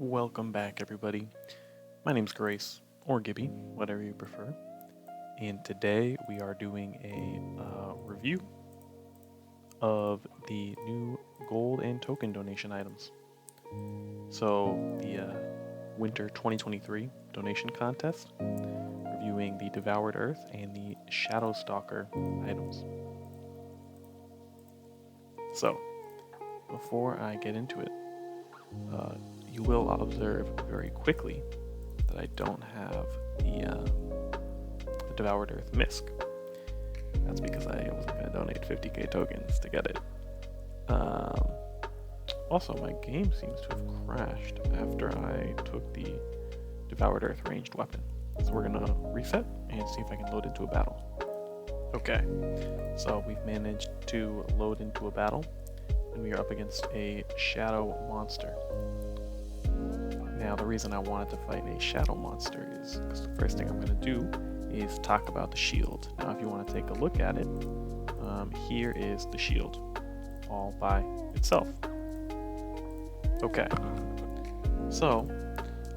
Welcome back, everybody. My name's Grace, or Gibby, whatever you prefer. And today we are doing a review of the new gold and token donation items. So, the Winter 2023 donation contest, reviewing the Devoured Earth and the Shadow Stalker items. So, before I get into it, you will observe very quickly that I don't have the Devoured Earth misc. That's because I wasn't going to donate 50k tokens to get it. Also, my game seems to have crashed after I took the Devoured Earth ranged weapon. So we're going to reset and see if I can load into a battle. Okay, so we've managed to load into a battle, and we are up against a shadow monster. Now, the reason I wanted to fight a shadow monster is because the first thing I'm going to do is talk about the shield. Now, if you want to take a look at it, here is the shield all by itself. Okay, so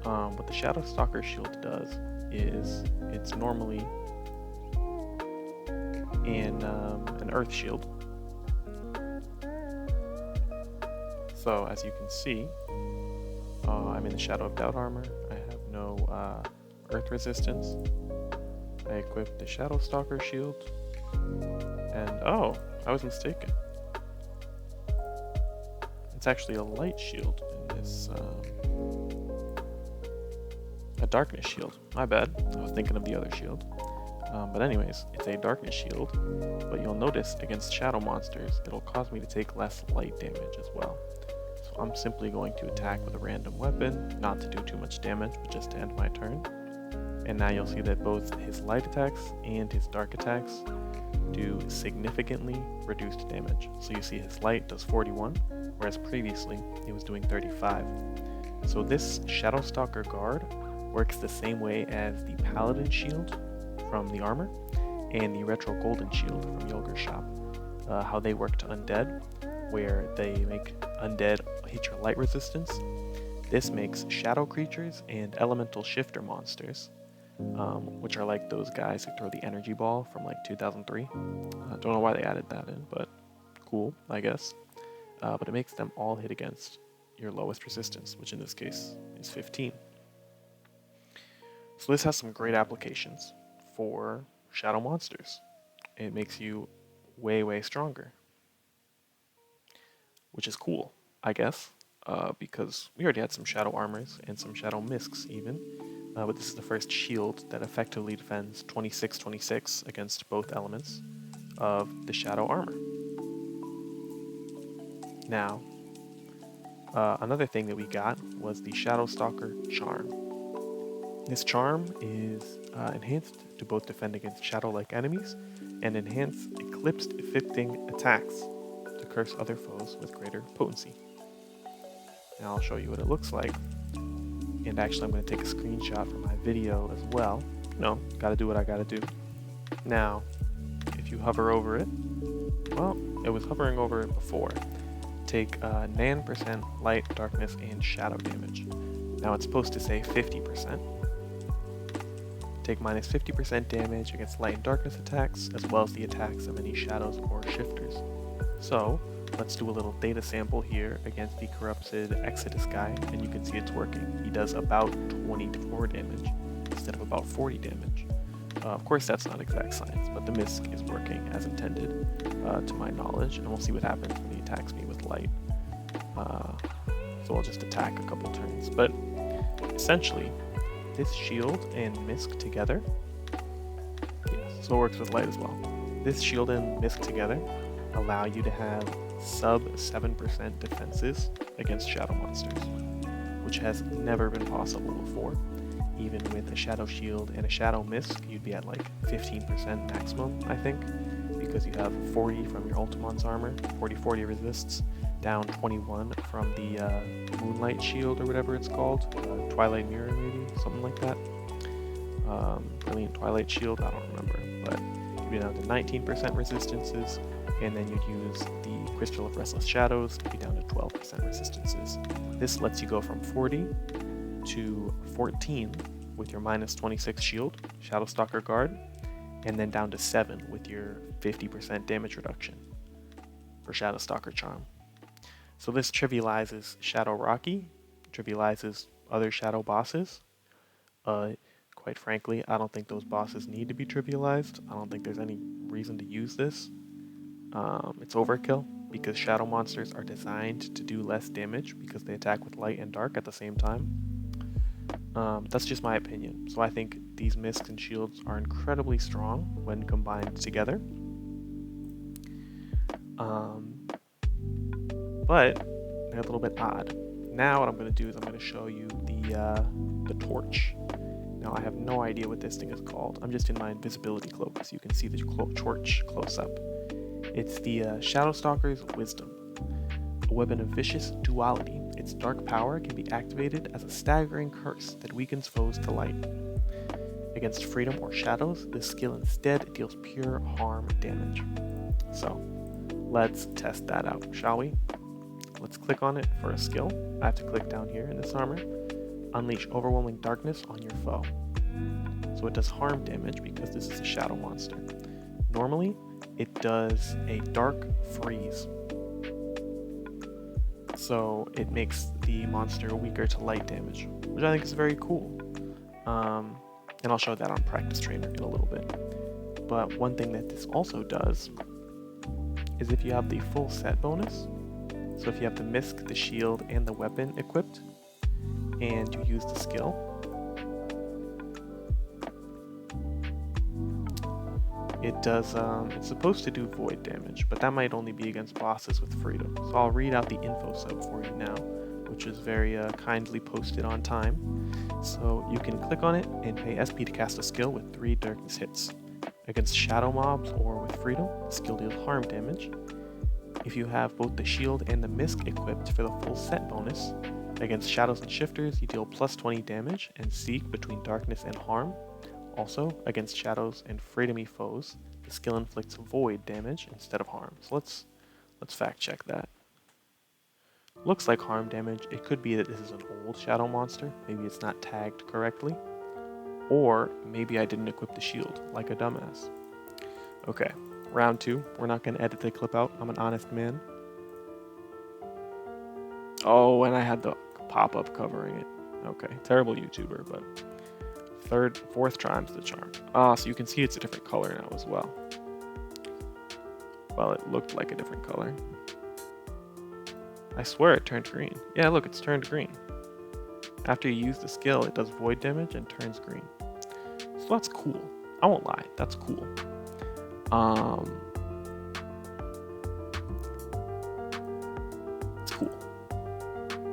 what the Shadow Stalker shield does is it's normally an earth shield. So as you can see, I'm in the Shadow of Doubt armor. I have no earth resistance. I equipped the Shadow Stalker shield, and oh, I was mistaken. It's actually a light shield in this, a darkness shield. My bad, I was thinking of the other shield. But anyways, it's a darkness shield, but you'll notice against shadow monsters, it'll cause me to take less light damage as well. So I'm simply going to attack with a random weapon, not to do too much damage, but just to end my turn. And now you'll see that both his light attacks and his dark attacks do significantly reduced damage. So you see his light does 41, whereas previously it was doing 35. So this Shadow Stalker guard works the same way as the Paladin shield from the armor and the Retro Golden shield from Yogur's shop. How they work to undead, where they make undead hit your light resistance. This makes shadow creatures and elemental shifter monsters, which are like those guys who throw the energy ball from like 2003. Don't know why they added that in, but cool, I guess. But it makes them all hit against your lowest resistance, which in this case is 15. So this has some great applications for shadow monsters. It makes you way stronger, which is cool, I guess, because we already had some shadow armors and some shadow miscs even, but this is the first shield that effectively defends 26-26 against both elements of the shadow armor. Now, another thing that we got was the Shadow Stalker charm. This charm is enhanced to both defend against shadow-like enemies and enhance eclipsed inflicting attacks to curse other foes with greater potency. Now I'll show you what it looks like. And actually I'm going to take a screenshot from my video as well. No, gotta do what I gotta do. Now, if you hover over it, well, it was hovering over it before. Take 9% light, darkness, and shadow damage. Now it's supposed to say 50%. Take minus 50% damage against light and darkness attacks, as well as the attacks of any shadows or shifters. So, let's do a little data sample here against the corrupted Exodus guy, and you can see it's working. He does about 24 damage instead of about 40 damage. Of course, that's not exact science, but the misc is working as intended, to my knowledge, and we'll see what happens when he attacks me with light. So I'll just attack a couple turns. But essentially, this shield and misc together, yes, so it works with light as well. This shield and misc together allow you to have sub 7% defenses against shadow monsters, which has never been possible before. Even with a shadow shield and a shadow misc, you'd be at like 15% maximum, I think, because you have 40 from your Ultimon's armor, 40 resists, down 21 from the Moonlight shield or whatever it's called, Twilight Mirror maybe, something like that. Brilliant Twilight shield, I don't remember, but you'd be down to 19% resistances, and then you'd use the Crystal of Restless Shadows to be down to 12% resistances. This lets you go from 40 to 14 with your minus 26 shield, Shadow Stalker Guard, and then down to 7 with your 50% damage reduction for Shadow Stalker Charm. So this trivializes Shadow Rocky, trivializes other Shadow bosses. Quite frankly, I don't think those bosses need to be trivialized. I don't think there's any reason to use this. It's overkill because Shadow monsters are designed to do less damage because they attack with light and dark at the same time. That's just my opinion. So I think these miscs and shields are incredibly strong when combined together. But they're a little bit odd. Now what I'm going to do is I'm going to show you the torch. Now I have no idea what this thing is called. I'm just in my invisibility cloak so you can see the torch close up. It's the Shadow Stalker's Wisdom, a weapon of vicious duality. Its dark power can be activated as a staggering curse that weakens foes to light. Against freedom or shadows, this skill instead deals pure harm damage. So let's test that out, shall we? Let's click on it for a skill. I have to click down here in this armor. Unleash overwhelming darkness on your foe. So it does harm damage because this is a shadow monster. Normally, it does a dark freeze. So it makes the monster weaker to light damage, which I think is very cool. And I'll show that on Practice Trainer in a little bit. But one thing that this also does is if you have the full set bonus, so if you have the misc, the shield, and the weapon equipped, and you use the skill, it does, it's supposed to do void damage, but that might only be against bosses with freedom. So I'll read out the info sub for you now, which is very kindly posted on time. So you can click on it and pay SP to cast a skill with 3 darkness hits. Against shadow mobs or with freedom, the skill deals harm damage. If you have both the shield and the misc equipped for the full set bonus, against shadows and shifters, you deal plus 20 damage and seek between darkness and harm. Also, against shadows and freedomy foes, the skill inflicts void damage instead of harm. So let's fact check that. Looks like harm damage. It could be that this is an old shadow monster. Maybe it's not tagged correctly. Or maybe I didn't equip the shield, like a dumbass. Okay, round 2. We're not going to edit the clip out. I'm an honest man. Oh, and I had the pop-up covering it. Okay, terrible YouTuber, but fourth time's the charm. So you can see it's a different color now as well. Well, it looked like a different color. I swear it turned green. Yeah, look, it's turned green. After you use the skill, it does void damage and turns green. So that's cool. I won't lie, that's cool. It's cool.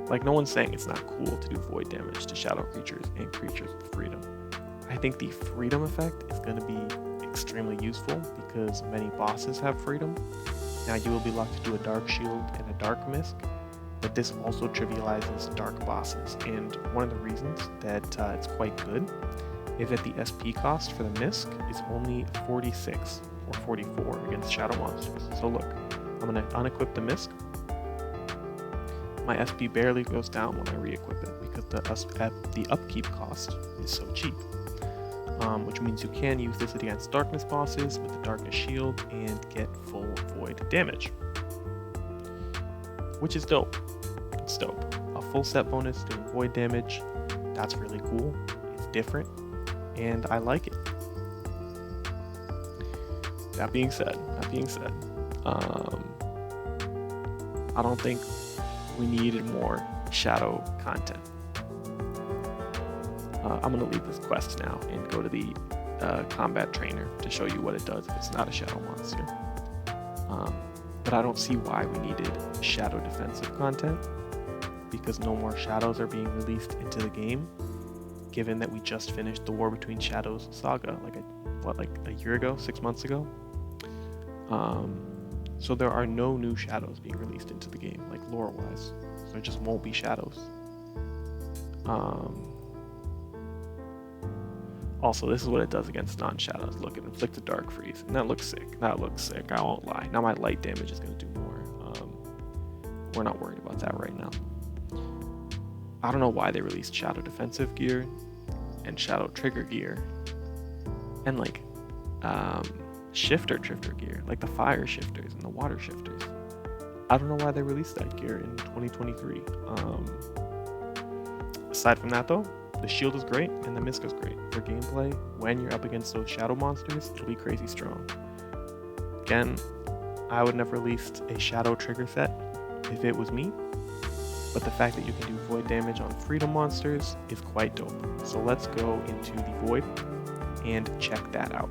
Like, no one's saying it's not cool to do void damage to shadow creatures and creatures with freedom. I think the freedom effect is going to be extremely useful because many bosses have freedom. Now you will be locked to do a dark shield and a dark misc, but this also trivializes dark bosses. And one of the reasons that it's quite good is that the SP cost for the misc is only 46 or 44 against shadow monsters. So look, I'm going to unequip the misc. My SP barely goes down when I re-equip it because the upkeep cost is so cheap. Which means you can use this against darkness bosses with the darkness shield and get full void damage. Which is dope. It's dope. A full set bonus doing void damage, that's really cool. It's different, and I like it. That being said, I don't think we needed more shadow content. I'm going to leave this quest now and go to the combat trainer to show you what it does if it's not a shadow monster. But I don't see why we needed shadow defensive content, because no more shadows are being released into the game, given that we just finished the War Between Shadows saga, like a year ago, 6 months ago. So there are no new shadows being released into the game, like lore-wise. So there just won't be shadows. Also, this is what it does against non-shadows. Look, it inflicts a dark freeze, and that looks sick. I won't lie. Now my light damage is going to do more. we're not worried about that right now. I don't know why they released Shadow Defensive gear and Shadow Trigger gear and like shifter drifter gear, like the fire shifters and the water shifters. I don't know why they released that gear in 2023. Aside from that though, the shield is great and the misc is great. For gameplay, when you're up against those shadow monsters, it'll be crazy strong. Again, I would never released a shadow trigger set if it was me, but the fact that you can do void damage on freedom monsters is quite dope. So let's go into the void and check that out.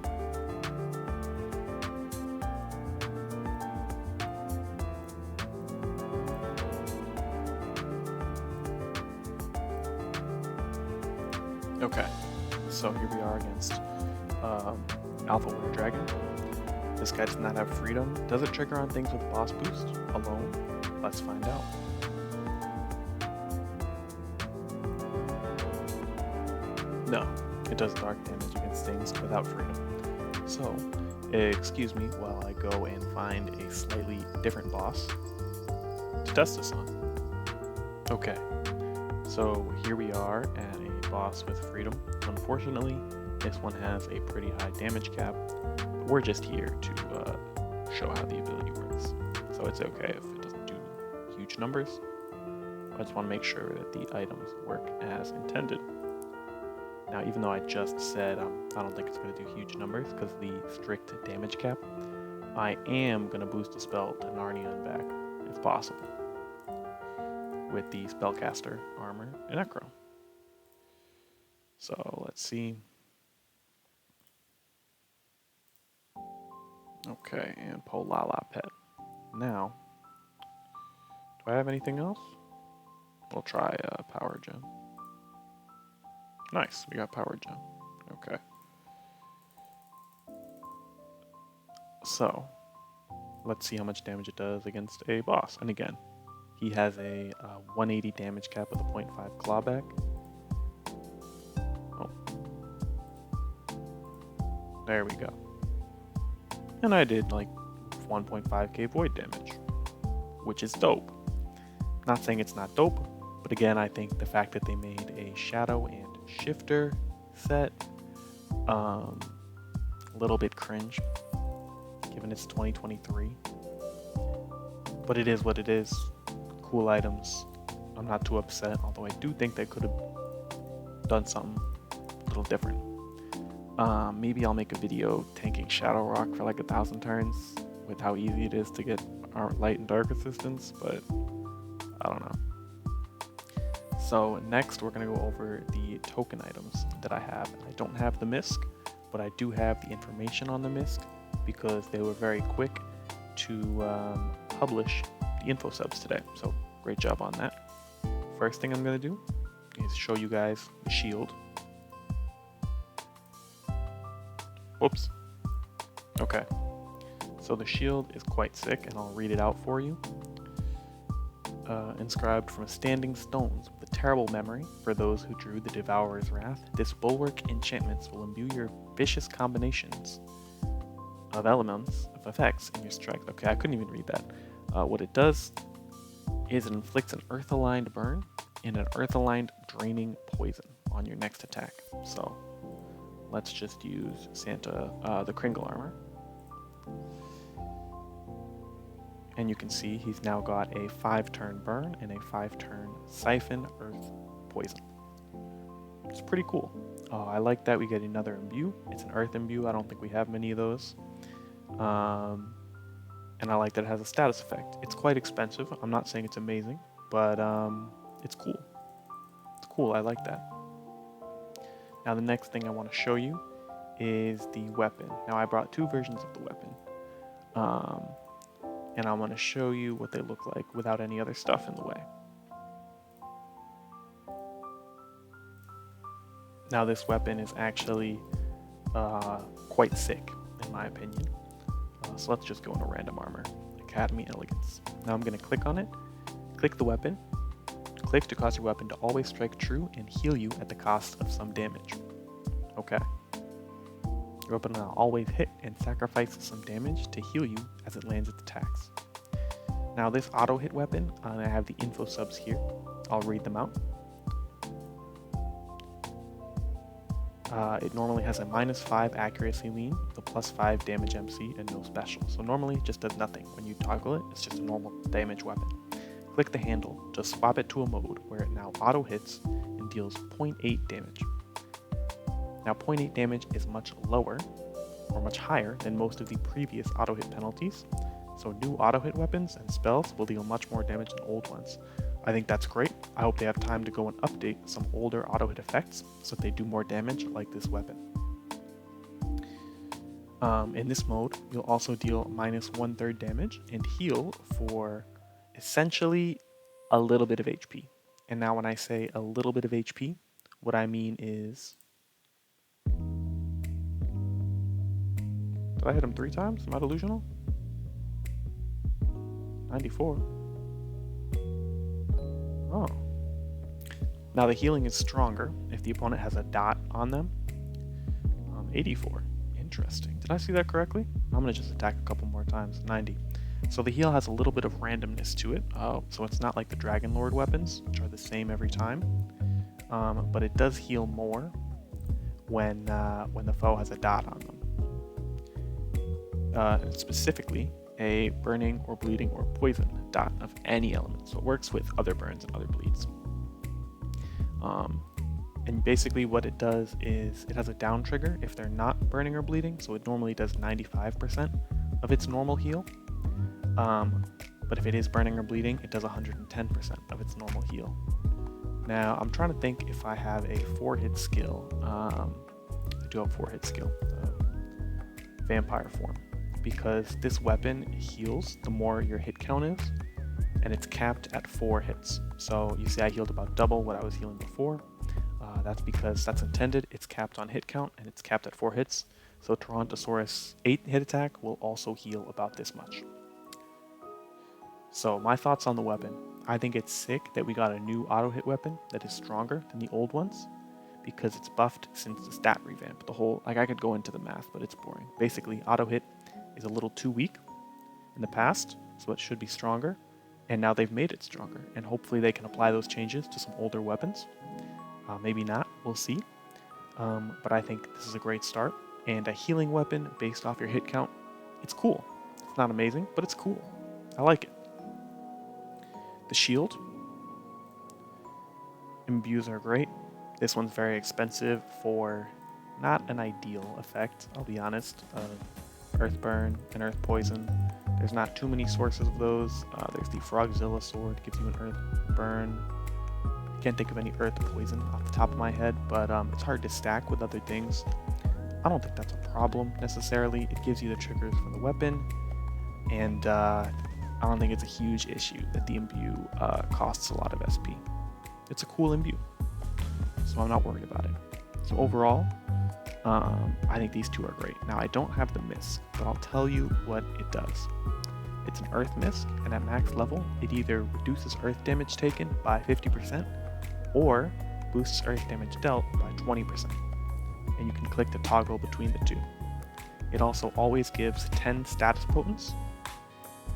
Okay, so here we are against Alpha Warrior Dragon. This guy does not have freedom. Does it trigger on things with boss boost alone? Let's find out. No, it does dark damage against things without freedom. So, excuse me while I go and find a slightly different boss to test this on. Okay, so here we are at a boss with freedom. Unfortunately, this one has a pretty high damage cap, but we're just here to show how the ability works. So it's okay if it doesn't do huge numbers. I just want to make sure that the items work as intended. Now, even though I just said I don't think it's going to do huge numbers because of the strict damage cap, I am going to boost the spell to Narnia and back, if possible, with the Spellcaster armor and Necro. So let's see. Okay, and Polala Pet. Now, do I have anything else? We'll try Power Gem. Nice, we got Power Gem. Okay. So, let's see how much damage it does against a boss. And again, he has a 180 damage cap with a 0.5 clawback. Oh. There we go. And I did like 1.5k void damage, which is dope. Not saying it's not dope, but again, I think the fact that they made a shadow and shifter set, a little bit cringe, given it's 2023. But it is what it is. Cool items. I'm not too upset, although I do think they could have done something a little different. Maybe I'll make a video tanking Shadow Rock for like 1,000 turns with how easy it is to get our light and dark resistance, but I don't know. So next we're going to go over the token items that I have. I don't have the misc, but I do have the information on the misc because they were very quick to publish the info subs today. So great job on that. First thing I'm going to do is show you guys the shield. Whoops. Okay. So the shield is quite sick, and I'll read it out for you. Inscribed from standing stones with a terrible memory for those who drew the Devourer's wrath, this bulwark enchantments will imbue your vicious combinations of elements, of effects in your strikes. Okay, I couldn't even read that. What it does is it inflicts an earth-aligned burn and an earth-aligned draining poison on your next attack. So let's just use Santa, the Kringle armor. And you can see he's now got a 5-turn burn and a 5-turn siphon earth poison. It's pretty cool. I like that we get another imbue. It's an earth imbue. I don't think we have many of those. And I like that it has a status effect. It's quite expensive. I'm not saying it's amazing, but it's cool. It's cool. I like that. Now the next thing I want to show you is the weapon. Now I brought 2 versions of the weapon. And I want to show you what they look like without any other stuff in the way. Now this weapon is actually quite sick, in my opinion. So let's just go into random armor, Academy Elegance. Now I'm going to click on it, click the weapon, click to cause your weapon to always strike true and heal you at the cost of some damage. Okay. Your weapon will always hit and sacrifice some damage to heal you as it lands its attacks. Now this auto hit weapon, and I have the info subs here. I'll read them out. It normally has a -5 accuracy lean, with a +5 damage MC, and no special. So normally it just does nothing. When you toggle it, it's just a normal damage weapon. Click the handle to swap it to a mode where it now auto hits and deals 0.8 damage. Now 0.8 damage is much lower, or much higher, than most of the previous auto hit penalties. So new auto hit weapons and spells will deal much more damage than old ones. I think that's great. I hope they have time to go and update some older auto hit effects so that they do more damage like this weapon. In this mode, you'll also deal -1/3 damage and heal for essentially a little bit of HP. And now when I say a little bit of HP, what I mean is... Did I hit him 3 times? Am I delusional? 94. Oh. Now the healing is stronger if the opponent has a dot on them. 84. Interesting. Did I see that correctly? I'm going to just attack a couple more times. 90. So the heal has a little bit of randomness to it. So it's not like the Dragon Lord weapons, which are the same every time. But it does heal more when the foe has a dot on them. Specifically, a burning or bleeding or poison dot of any element. So it works with other burns and other bleeds. And basically what it does is it has a down trigger if they're not burning or bleeding. So it normally does 95% of its normal heal. But if it is burning or bleeding, it does 110% of its normal heal. Now I'm trying to think if I have a 4-hit skill. I do have a 4-hit skill, Vampire Form, because this weapon heals the more your hit count is, and it's capped at 4 hits. So you see I healed about double what I was healing before. That's because that's intended. It's capped on hit count, and it's capped at 4 hits. So Tyrannosaurus 8-hit attack will also heal about this much. So my thoughts on the weapon. I think it's sick that we got a new auto hit weapon that is stronger than the old ones, because it's buffed since the stat revamp. The whole, like, I could go into the math, but it's boring. Basically, auto hit is a little too weak in the past, so it should be stronger. And now they've made it stronger, and hopefully they can apply those changes to some older weapons. Maybe not, we'll see. But I think this is a great start. And a healing weapon based off your hit count, it's cool. It's not amazing, but it's cool. I like it. The shield. Imbues are great. This one's very expensive for not an ideal effect, I'll be honest, of Earth Burn and Earth Poison. There's not too many sources of those. There's the Frogzilla Sword, gives you an Earth Burn. I can't think of any Earth Poison off the top of my head, but it's hard to stack with other things. I don't think that's a problem necessarily. It gives you the triggers for the weapon, and I don't think it's a huge issue that the imbue costs a lot of SP. It's a cool imbue, so I'm not worried about it. So overall, I think these two are great. Now I don't have the misc, but I'll tell you what it does. It's an earth misc, and at max level, it either reduces earth damage taken by 50% or boosts earth damage dealt by 20%. And you can click the toggle between the two. It also always gives 10 status potents,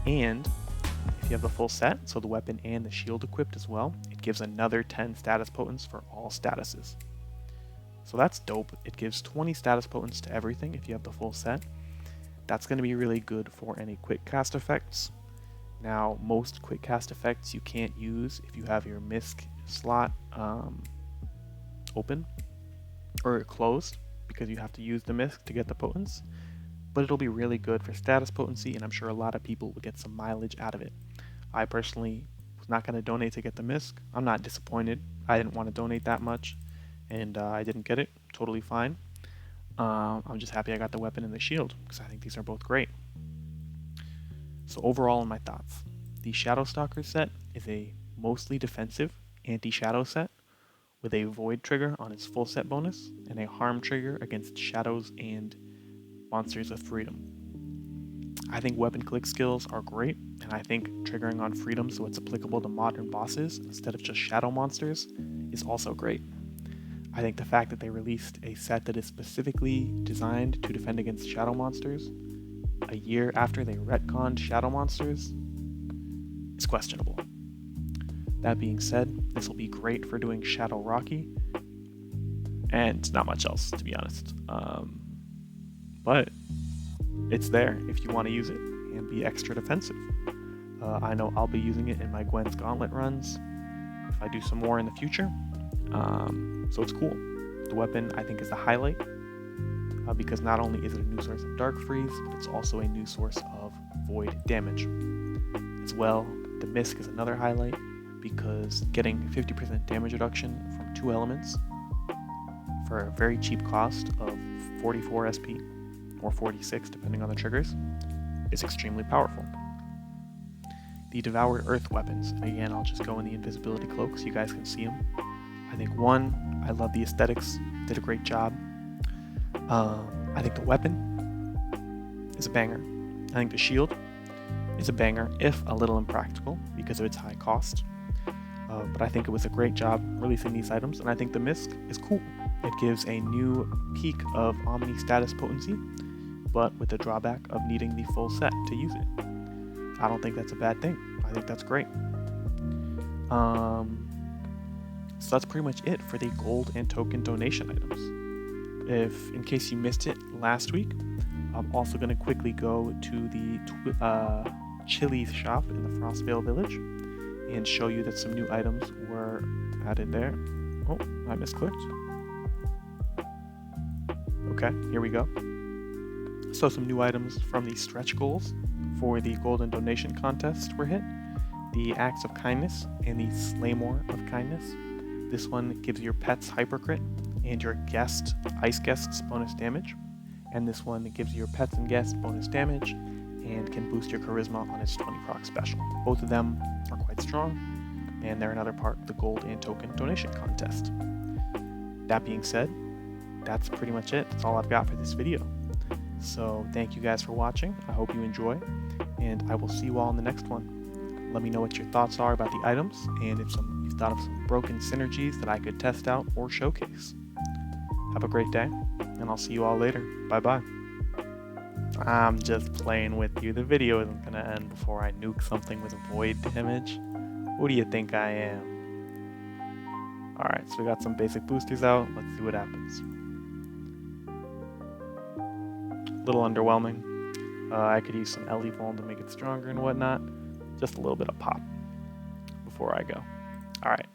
and if you have the full set, so the weapon and the shield equipped as well, it gives another 10 status potents for all statuses. So that's dope. It gives 20 status potents to everything if you have the full set. That's going to be really good for any quick cast effects. Now, most quick cast effects you can't use if you have your misc slot open or closed, because you have to use the misc to get the potents. But it'll be really good for status potency, and I'm sure a lot of people will get some mileage out of it. I personally was not going to donate to get the misc. I'm not disappointed. I didn't want to donate that much, and I didn't get it. Totally fine. I'm just happy I got the weapon and the shield, because I think these are both great. So overall, in my thoughts, the Shadow Stalker set is a mostly defensive anti-shadow set with a void trigger on its full set bonus and a harm trigger against shadows and monsters of freedom. I think weapon click skills are great, and I think triggering on freedom so it's applicable to modern bosses instead of just shadow monsters is also great. I think the fact that they released a set that is specifically designed to defend against shadow monsters a year after they retconned shadow monsters is questionable. That being said, this will be great for doing Shadow Rocky, and not much else, to be honest. But it's there if you want to use it and be extra defensive. I know I'll be using it in my Gwen's Gauntlet runs if I do some more in the future. So it's cool. The weapon, I think, is the highlight because not only is it a new source of Dark Freeze, but it's also a new source of Void damage. As well, the misc is another highlight because getting 50% damage reduction from 2 elements for a very cheap cost of 44 SP or 46 depending on the triggers is extremely powerful. The Devoured Earth weapons, again, I'll just go in the invisibility cloak so you guys can see them. I think one, I love the aesthetics, did a great job. I think the weapon is a banger. I think the shield is a banger, if a little impractical because of its high cost. But I think it was a great job releasing these items, and I think the misc is cool. It gives a new peak of Omni status potency, but with the drawback of needing the full set to use it. I don't think that's a bad thing. I think that's great. So that's pretty much it for the gold and token donation items. If, in case you missed it last week, I'm also going to quickly go to the Chili's shop in the Frostvale Village and show you that some new items were added there. Oh, I misclicked. Okay, here we go. So some new items from the stretch goals for the golden donation contest were hit. The Acts of Kindness and the Slaymore of Kindness. This one gives your pets hypercrit and your ice guests bonus damage. And this one gives your pets and guests bonus damage and can boost your charisma on its 20 proc special. Both of them are quite strong, and they're another part of the gold and token donation contest. That being said, that's pretty much it. That's all I've got for this video. So thank you guys for watching. I hope you enjoy, and I will see you all in the next one. Let me know what your thoughts are about the items, and if you've thought of some broken synergies that I could test out or showcase. Have a great day, and I'll see you all later. Bye-bye. I'm just playing with you. The video isn't going to end before I nuke something with void damage. Who do you think I am? Alright, so we got some basic boosters out. Let's see what happens. A little underwhelming. I could use some LE Vuln to make it stronger and whatnot. Just a little bit of pop before I go. Alright.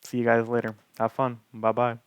See you guys later. Have fun. Bye-bye.